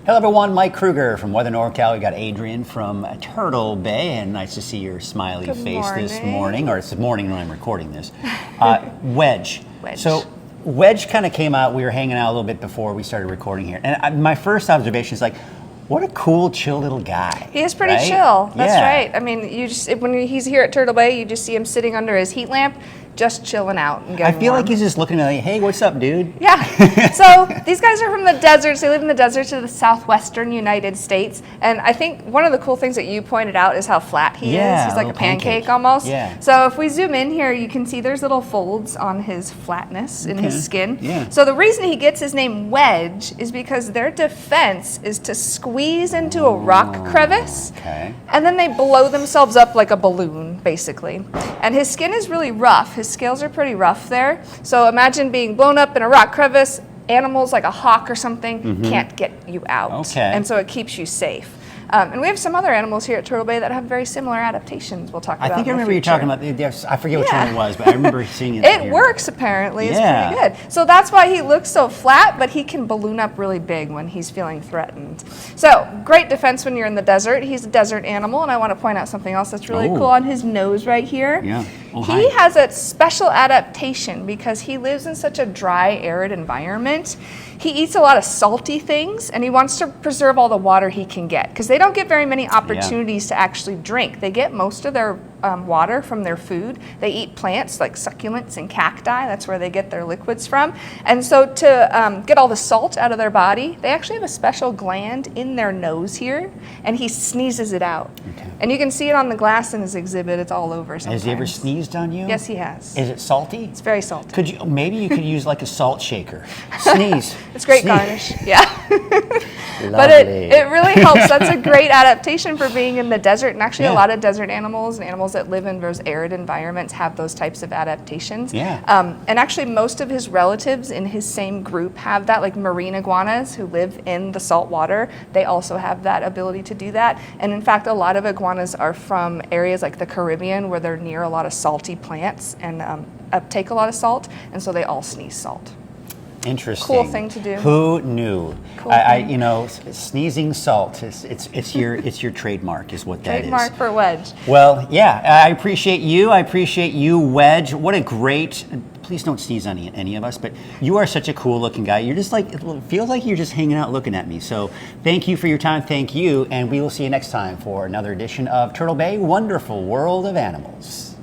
Hello everyone, Mike Kruger from Weather NorCal. We got Adrian from Turtle Bay, and nice to see your smiley face this morning, or it's the morning when I'm recording this. Wedge. So Wedge kind of came out, we were hanging out a little bit before we started recording here, and my first observation is like, what a cool, chill little guy. He is pretty chill, that's right. I mean, you just when he's here at Turtle Bay, you just see him sitting under his heat lamp, just chilling out and getting I feel warm. like he's just looking at me, hey, what's up, dude? Yeah. So these guys are from the deserts. They live in the deserts of the southwestern United States. And I think one of the cool things that you pointed out is how flat he is. He's like a pancake almost. Yeah. So if we zoom in here, you can see there's little folds on his flatness in his skin. Yeah. So the reason he gets his name Wedge is because their defense is to squeeze into a rock crevice. And then they blow themselves up like a balloon, basically. And his skin is really rough. His scales are pretty rough there. So imagine being blown up in a rock crevice. Animals like a hawk or something can't get you out. And so it keeps you safe. And we have some other animals here at Turtle Bay that have very similar adaptations we'll talk about. I think I remember you talking about, I forget which one it was, but I remember seeing it. It works apparently, it's pretty good. So that's why he looks so flat, but he can balloon up really big when he's feeling threatened. So great defense when you're in the desert. He's a desert animal, and I want to point out something else that's really cool on his nose right here. He has a special adaptation because he lives in such a dry, arid environment. He eats a lot of salty things, and he wants to preserve all the water he can get because they don't get very many opportunities to actually drink. They get most of their water from their food. They eat plants like succulents and cacti. That's where they get their liquids from. And so to get all the salt out of their body, they actually have a special gland in their nose here, and he sneezes it out. And you can see it on the glass in his exhibit. It's all over sometimes. Has he ever sneezed on you? Yes, he has. Is it salty? It's very salty. Could you maybe you could use like a salt shaker? Sneeze. It's great garnish. Yeah. But it really helps. That's a great adaptation for being in the desert. And actually a lot of desert animals and animals that live in those arid environments have those types of adaptations. And actually most of his relatives in his same group have that, like marine iguanas who live in the salt water. They also have that ability to do that. And in fact, a lot of iguanas are from areas like the Caribbean where they're near a lot of salty plants and uptake a lot of salt. And so they all sneeze salt. Interesting. Cool thing to do. Who knew? Cool you know, sneezing salt. It's your trademark, is what that is. Trademark for Wedge. Well, yeah. I appreciate you. I appreciate you, Wedge. What a great. Please don't sneeze on any of us, but you are such a cool looking guy. You're just like, it feels like you're just hanging out looking at me. So thank you for your time. Thank you, and we will see you next time for another edition of Turtle Bay Wonderful World of Animals.